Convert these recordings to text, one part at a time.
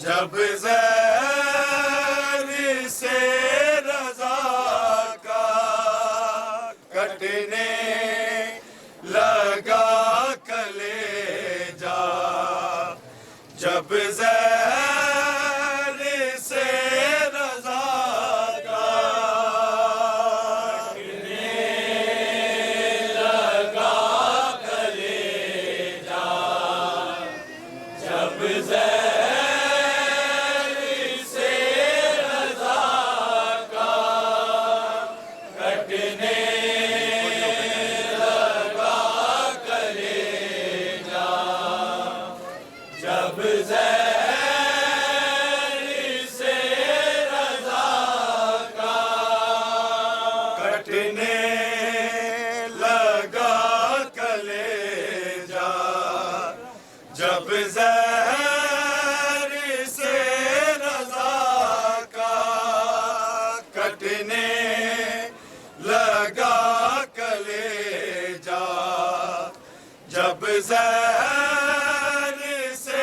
جب زہر سے رضا کا کٹنے لگا کلیجا، جب زہر سے رضا کا کٹنے لگا کلیجا، جب جب زہر سے رضا کا کٹنے لگا کلیجا، جب زہر سے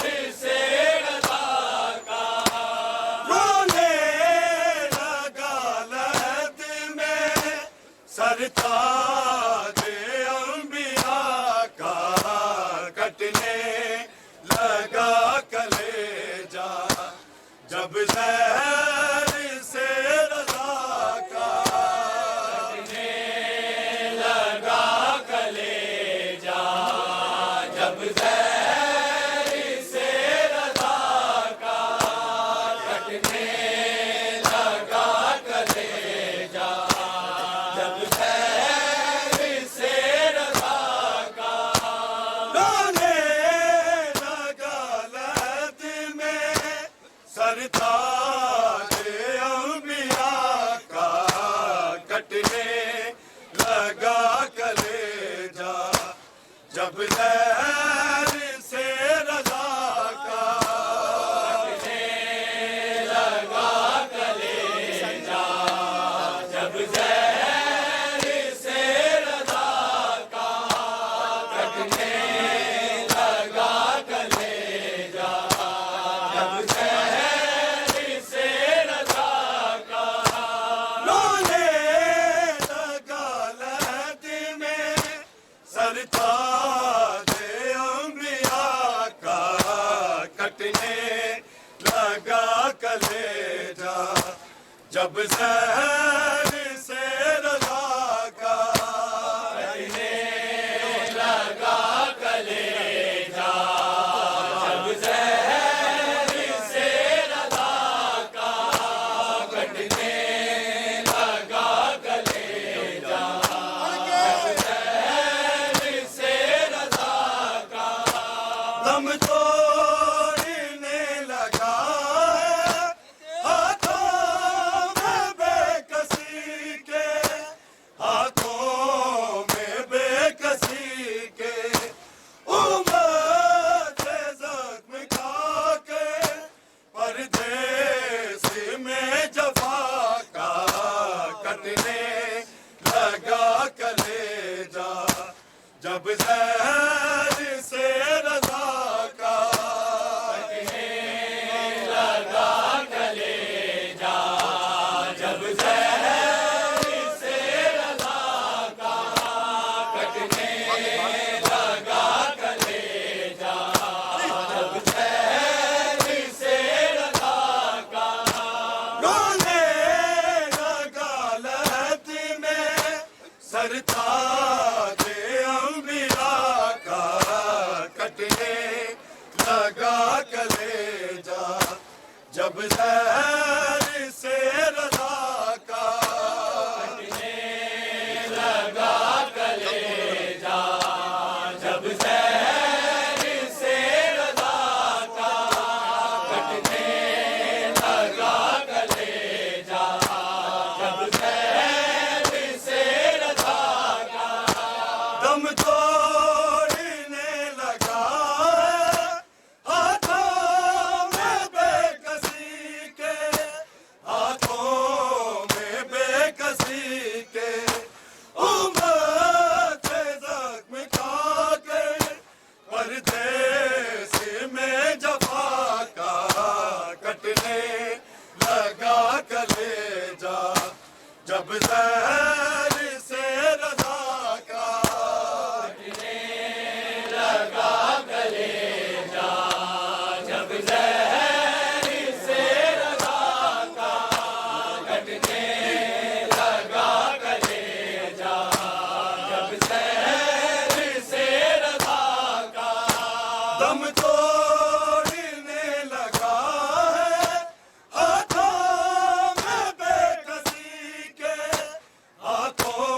سرتاج انبیاء کا کٹنے لگا کلیجا جب زہر سے رضا کا کٹنے لگا کلیجا جب زہر سے رضا کا کٹنے لگا کلیجا جب زہر سے رضا کا رونے لگا لہد میں سرتاج انبیاء کا کٹنے لگا کلیجا جب زہر سے رضا کا کٹنے لگا کلیجا جب زہر سے رضا کا کٹنے لگا کلیجا جب زہر سے رضا کا رونے لگا لہد میں سرتاج انبیاء کا کٹنے لگا کلیجا جب زہر سے رضا کا کٹنے لگا کلیجا جب زہر سے رضا کا کٹنے لگا کلیجا جب زہر سے رضا کا دم توڑنے لگا ہاتھوں میں بے کسی کے ہاتھوں میں بے کسی کے امت سے زخم کھا کے پردیس میں جفا کا کٹنے لگا کلیجا جب زہر سے رضا کا کٹنے لگا کلیجا جب زہر سے رضا کا کٹنے لگا کلیجا جب زہر سے رضا کا رونے لگا لہد میں سرتاج انبیاء کا کٹنے لگا کلیجا جب زہر سے رضا کا کٹنے لگا کلیجا جب زہر سے رضا کا کٹنے لگا کلیجا جب زہر سے رضا کا دم توڑنے لگا ہاتھوں میں بے کسی کے ہاتھوں میں بے کسی کے امت سے زخم کھا کے پردیس میں جفا کا کٹنے لگا کلیجا جب زہر سے رضا کا کٹنے لگا کلیجا جب زہر سے رضا کا کٹنے لگا کلیجا جب زہر سے رضا کا دم توڑنے لگا ہاتھوں میں بے کسی کے ہاتھوں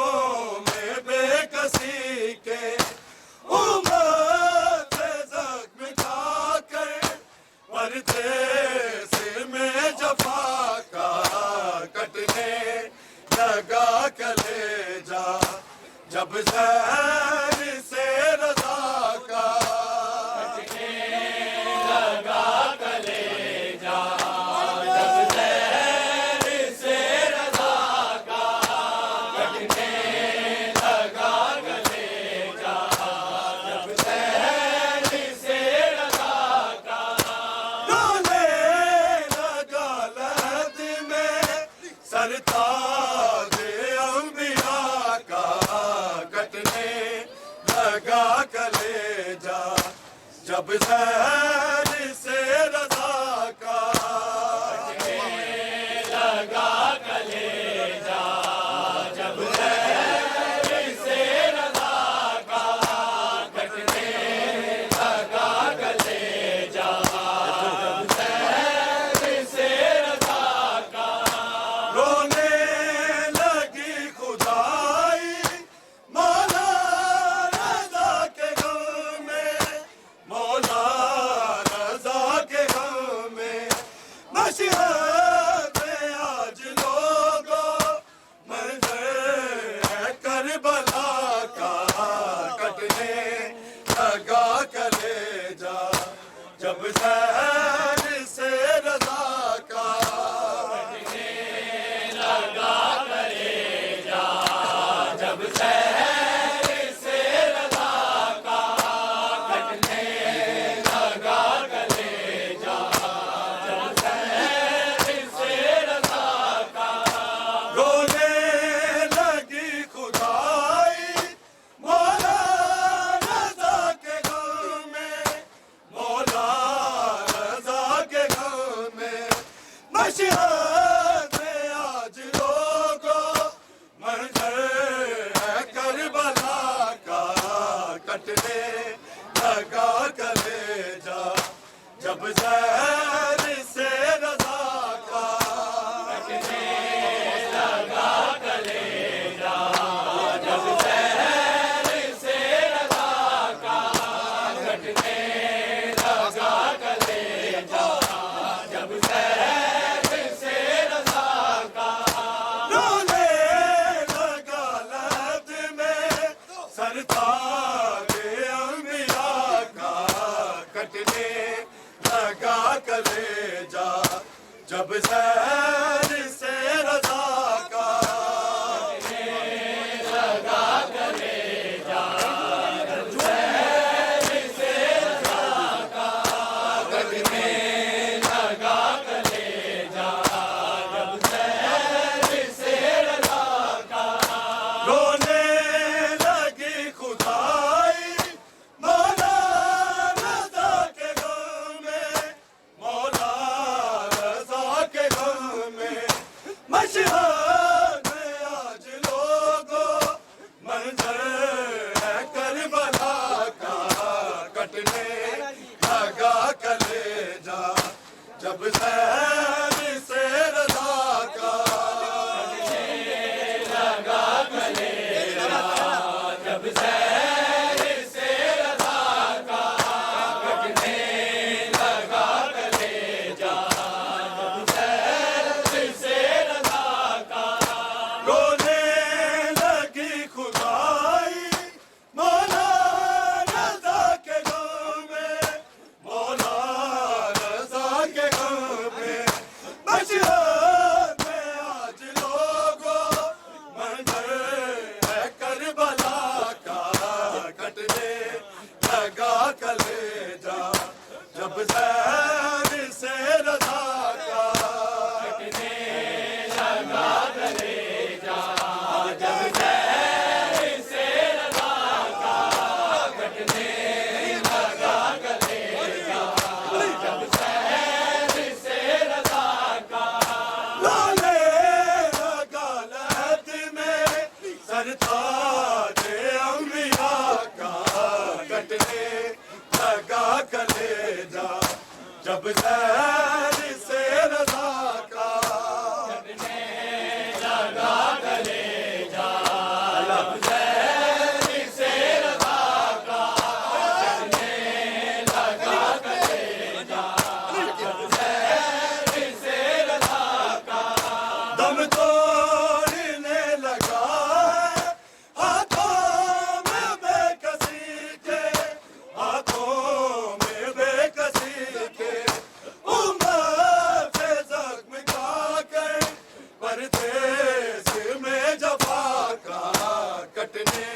میں بے کسی کے امت سے زخم کھا کر پردیس میں جفا کا کٹنے لگا کلیجا جب زہر سے رضا کا کٹنے لگا کلیجا جب زہر سے رضا کا کٹنے لگا کلیجا جب زہر سے رضا کا رونے لگا لہد میں سرتاج انبیاء کا جب زہر سے رضا کا لگا کلیجا جب زہر سے رضا کا کٹنے لگا کلیجا جب زہر سے رضا کا رونے لگی خدائی مولا رضا کے غم میں مولا رضا کے غم میں مشہد آج لوگوں منظر ہے کربلا کا کٹنے لگا کلیجا جب زہر سے رضا کا لگا کلیجا جب زہر سے رضا کا کٹنے لگا کلیجا جب زہر سے رضا کا رونے لگی خدائی مولا رضا کے غم میں مولا رضا کے غم میں مشہد آج لوگوں منظر ہے کربلا کا کٹنے لگا کلیجا جب زہر سے رضا کا لگا کلیجا جب زہر سے رضا کا کٹنے لگا کلیجا جب زہر سے رضا کا رونے لگا لحد میں سرتاج انبیاء کا کٹنے لگا کلیجا جب زہر سے رضا کا لگا کلیجا جب زہر سے رضا کا کٹنے لگا کلیجا جب زہر سے رضا کا رونے لگی خدائی مولا رضا کے غم میں مولا رضا کے غم میں مشہد آج لوگوں منظر ہے کربلا کا کٹنے لگا کلیجا جب زہر سے رضا کا لگا کلیجا جب زہر سے رضا کا کٹنے لگا کلیجا جب زہر سے رضا کا رونے لگی خدائی مولا رضا کے غم میں مولا رضا کے غم میں مشہد آج لوگوں منظر ہے کربلا کا کٹنے لگا کلیجا جب زہر سے رضا کا کٹنے لگا کلیجا جب زہر سے رضا کا کٹنے لگا کلیجا جب زہر سے رضا کا رونے لگا لحد میں سرتاج انبیاء کا کٹنے لگا کلیجا جب زہر سے رضا کا لگا کلیجا جب زہر سے رضا کا کٹنے لگا کلیجا جب زہر سے رضا کا دم توڑنے لگا ہاتھوں میں بے کسی کے ہاتھوں میں بے کسی کے امت سے زخم کھا کر پردیس میں جفا کا کٹنے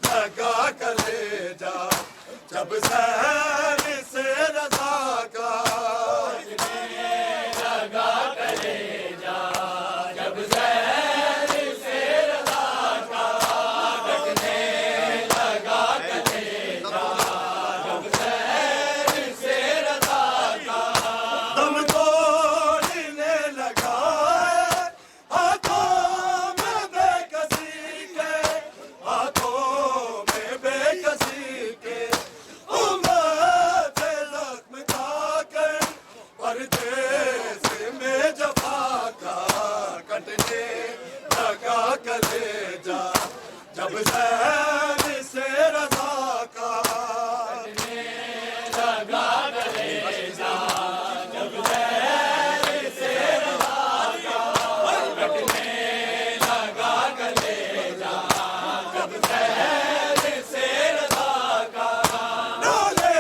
لگا کلیجا جب زہر سے رضا کا لگا کلیجا جب زہر سے رضا کا کٹنے لگا کلیجا جب زہر لگا کلیجا جب زہر سے رضا کا لگا کلیجا جب زہر سے رضا کا کٹنے لگا کلیجا جب زہر سے رضا کا ڈالے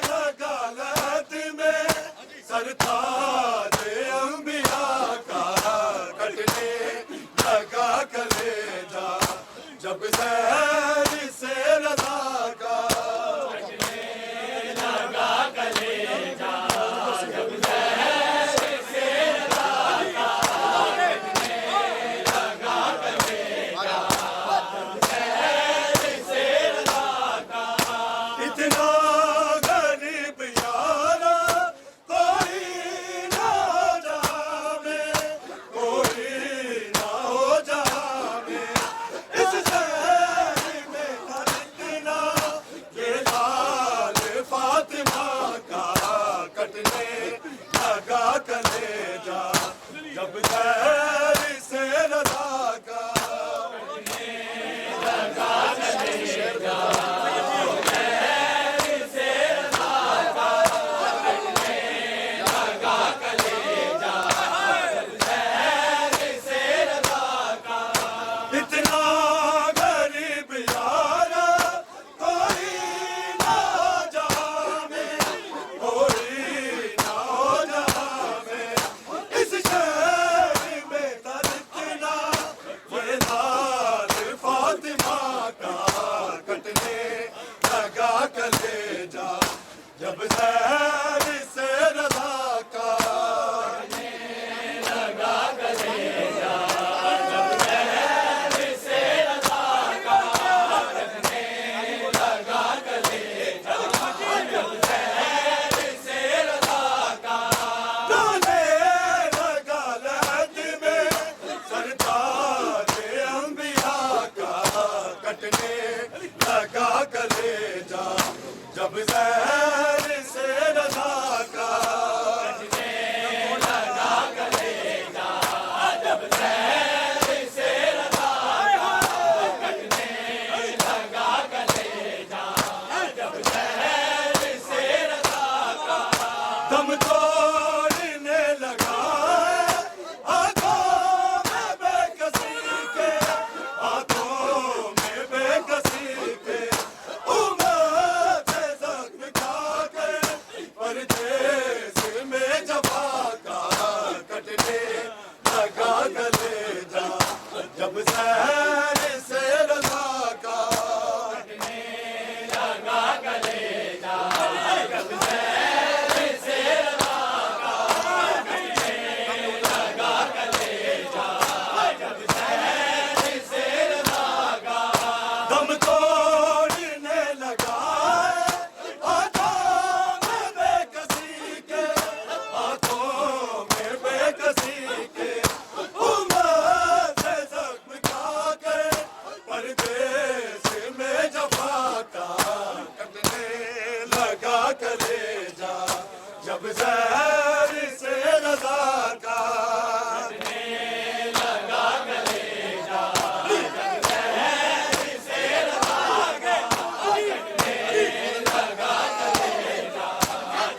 لگا لہد میں سرتاج انبیاء کا کٹنے لگا کلیجا جب زہر سے رضا کا لگا کلیجا جب زہر سے رضا کا لگا کلیجا جب زہر سے رضا کا اتنا غریب یارا کوئی نہ ہو جامے کوئی نہ ہو جامے اس شہر میں اتنا یہ لال فاطمہ کا کٹنے لگا کلیجا جب زہر سے رضا کا لگا کلیجا اتنا غریب یارا کوئی نہ ہو جامے کوئی نہ ہو جامے اس شہر میں اتنا یہ لال فاطمہ کا کٹنے لگا کلیجا جب زہر سے رضا کا لگا کلیجا جب زہر سے رضا کا کٹنے لگا کلیجا جب زہر سے رضا کا ڈالے لگا لہد میں سرتاج انبیاء کا کٹنے لگا کلیجا جب زہر سے رضا کا لگا کلیجا جب زہر سے رضا کا کٹنے لگا کلیجا جب زہر سے رضا کا دم توڑنے لگا آنکھوں میں بے کسی کے آنکھوں میں بے کسی کے امت سے زخم کھا کے پردیس میں جفا کا کٹنے لگا کلیجا جب زہر سے رضا کا لگا کلیجا جب زہر سے رضا کا کٹنے لگا کلیجا جب زہر سے رضا کا دم توڑنے لگا آنکھوں میں بے کسی کے آنکھوں میں بے کسی کے امت سے زخم کھا کے پردیس میں جفا کا کٹنے لگا کلیجا جب زہر سے رضا کا لگا کلیجا جب زہر سے رضا کا کٹنے لگا کلیجا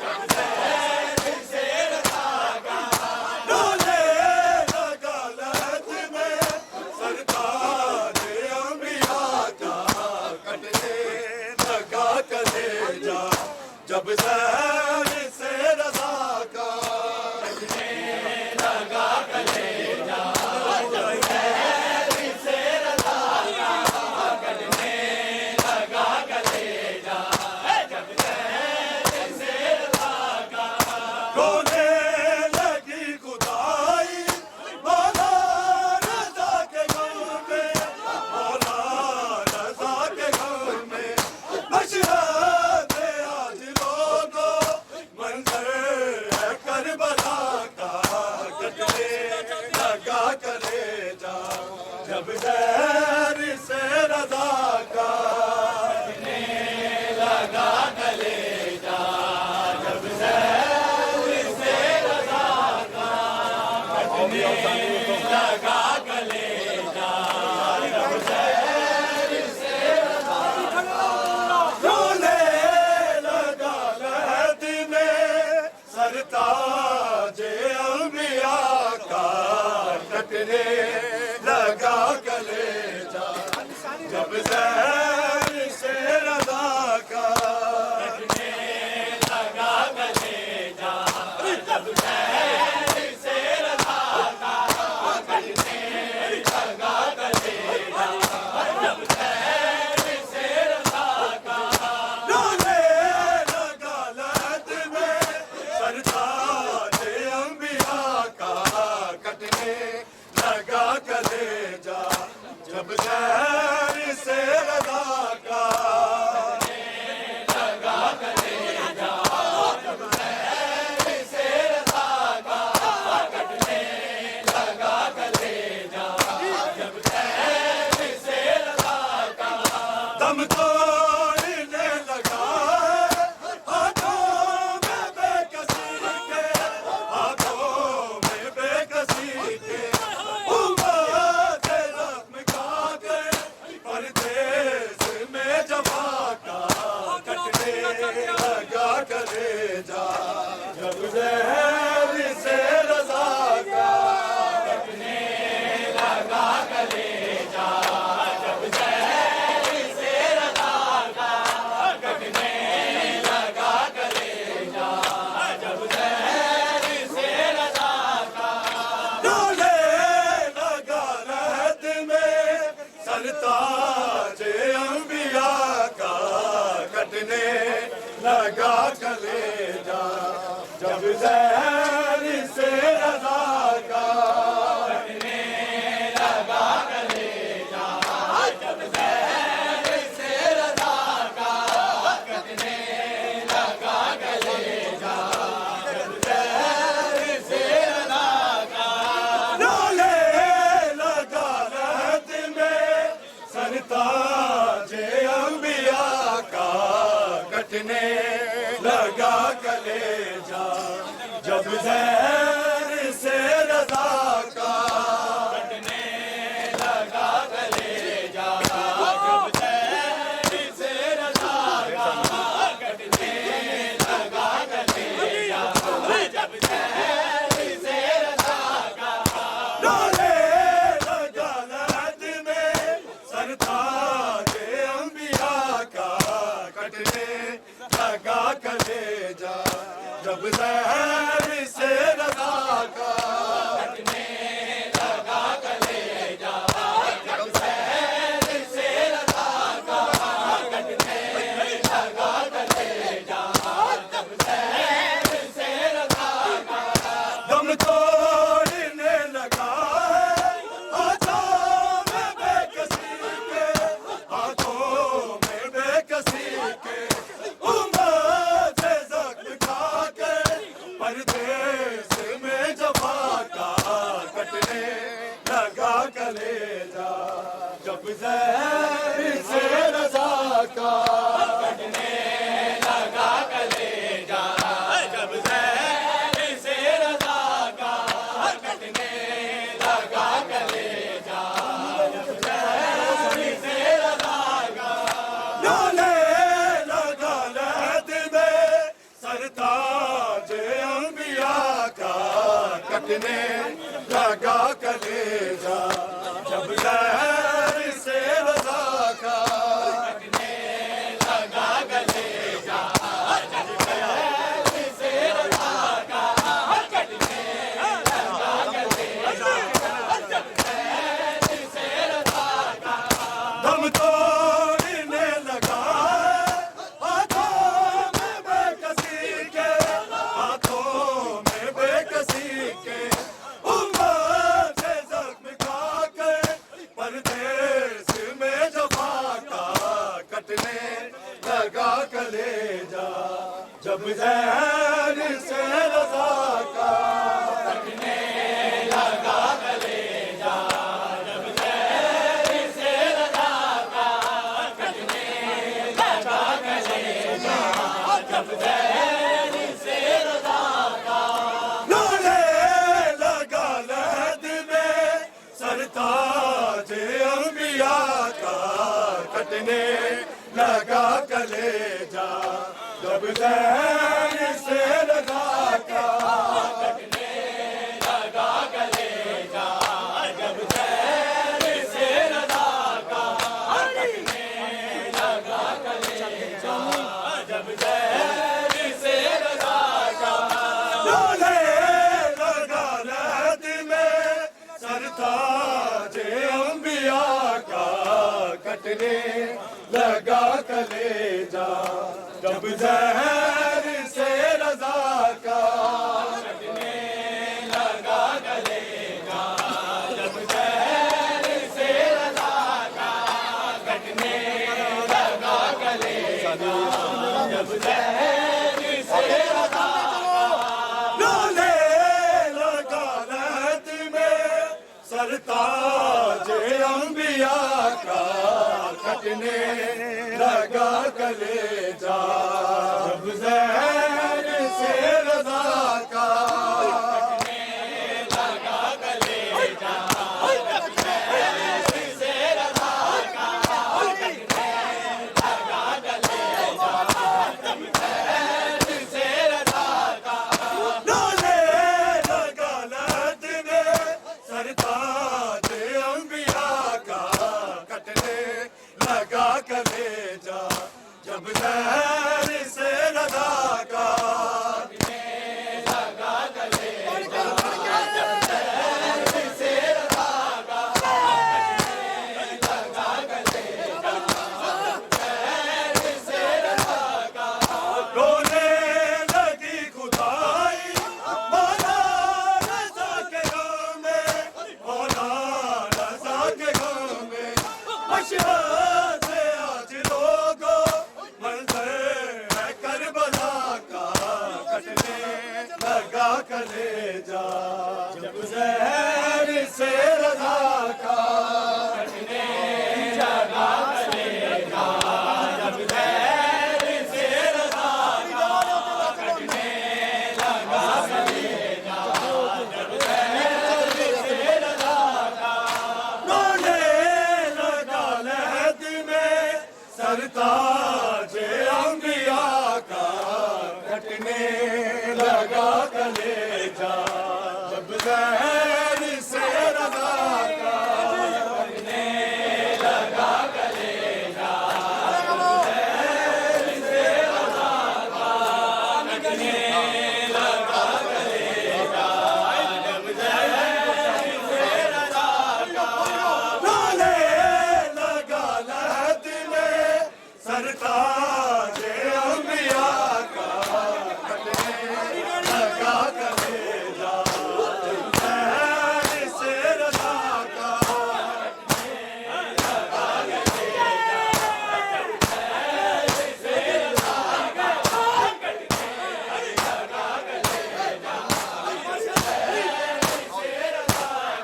جب زہر سے رضا کا ڈالے لگا لہد میں سرتاج انبیاء کا کٹنے لگا کلیجا جب زہر سے رضا کا لگا کلیجا جب زہر سے رضا کا کٹنے لگا کلیجا جب زہر سے رضا کا رونے لگی خدائی مولا رضا کے غم میں مولا رضا کے غم میں مشہد آج لوگوں منظر ہے کربلا کا کٹنے لگا کلیجا جب زہر سے رضا کا لگا کلیجا جب زہر سے رضا کا کٹنے لگا کلیجا کٹنے لگا کلیجا جب زہر سے رضا کا کٹنے لگا کلیجا جب زہر سے رضا کا کٹنے لگا کلیجا جب زہر سے رضا کا رونے لگا لہد میں سرتاج انبیاء کا کٹنے لگا کلیجا جب زہر سے رضا کا لگا کلیجا جب زہر سے رضا کا کٹنے لگا کلیجا جب زہر سے رضا کا دم توڑنے لگا ہاتھوں میں بے کسی کے ہاتھوں میں بے کسی کے امت زخم کھا کر پردیس میں جفا کا کٹنے لگا کلیجا جب زہر سے رضا کا کٹنے لگا کلیجا جب زہر سے رضا کا کٹنے لگا کلیجا جب زہر سے رضا کا رونے لگا لہد میں سرتاج انبیاء کا کٹنے لگا کلیجا جب زہر سے رضا کا کٹنے لگا کلیجا جب زہر سے رضا کا کٹنے لگا کلیجا جب زہر سے رضا کا رونے لگا لہد میں سرتاج انبیاء کا کٹنے لگا کلیجا جب زہر سے رضا کا کٹنے لگا کلیجا جب زہر سے رضا کا کٹنے لگا کلیجا جب زہر سے رضا کا رونے لگا لہد میں سرتاج انبیاء کا کٹنے لگا کلیجا جب زہر سے رضا کا کٹنے لگا کلیجا جب زہر سے رضا کا کٹنے لگا کلیجا جب زہر سے رضا کا دم توڑنے لگا ہاتھوں میں بے کسی کے ہاتھوں میں بے کسی کے امت زخم کھا کر پردیس میں جفا کا کٹنے لگا کلیجا جب زہر سے رضا کا کٹنے لگا کلیجا جب زہر سے رضا کا کٹنے لگا کلیجا جب زہر سے رضا کا رونے لگا لہد میں سرتاج انبیاء کا کٹنے لگا کلیجا جب زہر سے رضا کا کٹنے لگا کلیجا جب زہر سے رضا کا کٹنے لگا کلیجا جب زہر سے رضا کا دم توڑنے لگا ہاتھوں میں بے کسی کے ہاتھوں میں بے کسی کے امت زخم کھا کر پردیس میں جفا کا کٹنے لگا کلیجا جب زہر سے رضا کا کٹنے لگا کلیجا جب زہر سے رضا کا کٹنے لگا کلیجا جب زہر سے رضا کا رونے لگا لہد میں سرتاج انبیاء کا کٹنے لگا کلیجا جب زہر سے رضا کا کٹنے لگا کلیجا تاج انبیاء کا کٹنے لگا کلیجا جب زہر سے رضا کا رونے لگا رہت میں سرتاج انبیاء کا کٹنے لگا کلیجا جب زہر سے رضا کا جب زہر سے رضا کا رونے لگی خدائی مولا رضا کے غم میں مولا رضا کے غم میں مشہد سے آج لوگوں منظر ہے کربلا کا کٹنے لگا کلیجا جب زہر سے رضا کا سرتاج انبیاء کا کٹنے لگا کلیجا جب زہر سے رضا کا کٹنے لگا کلیجا زہر سے رضا کا کٹنے لگا کلیجا جب زہر سے رضا کا رونے لگا لہد میں سرتاج انبیاء کا کٹنے لگا کلیجا جب زہر سے رضا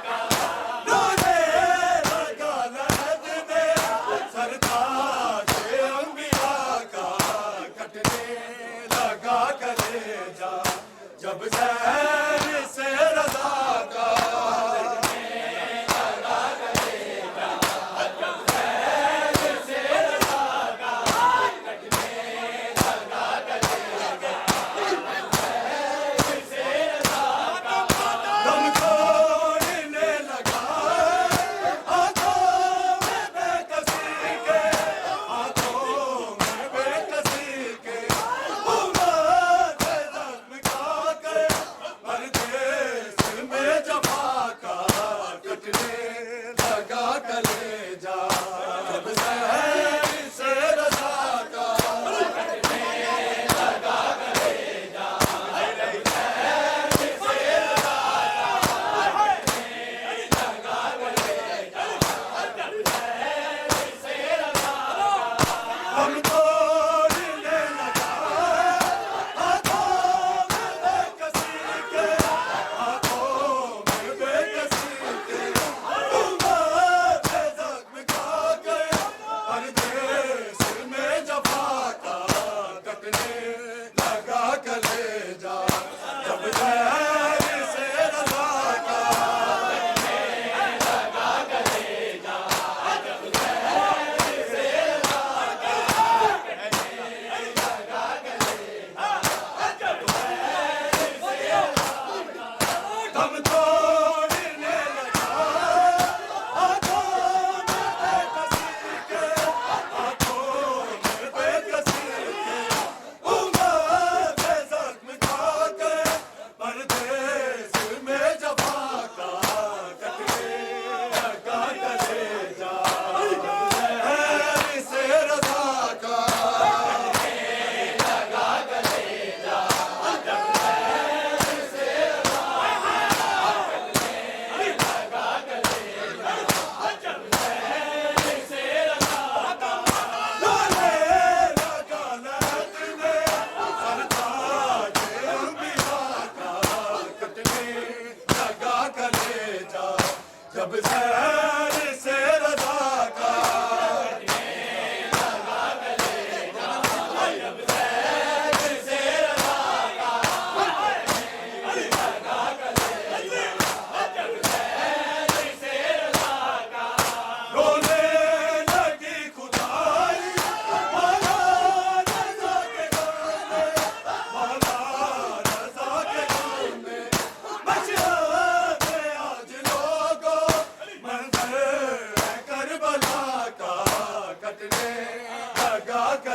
کا رونے لگا لہد میں سرتاج انبیاء کا کٹنے لگا کلیجا جب زہر سے رضا کا دم توڑنے لگا آنکھوں میں بے کسی کے آنکھوں میں بے کسی کے امت زخم کھا کر پردیس میں جفا کا کٹنے لگا کلیجا جب زہر سے رضا کا ہم توڑنے لگا آنکھوں میں بے کسی کے آنکھوں میں بے کسی کے امت زخم کھا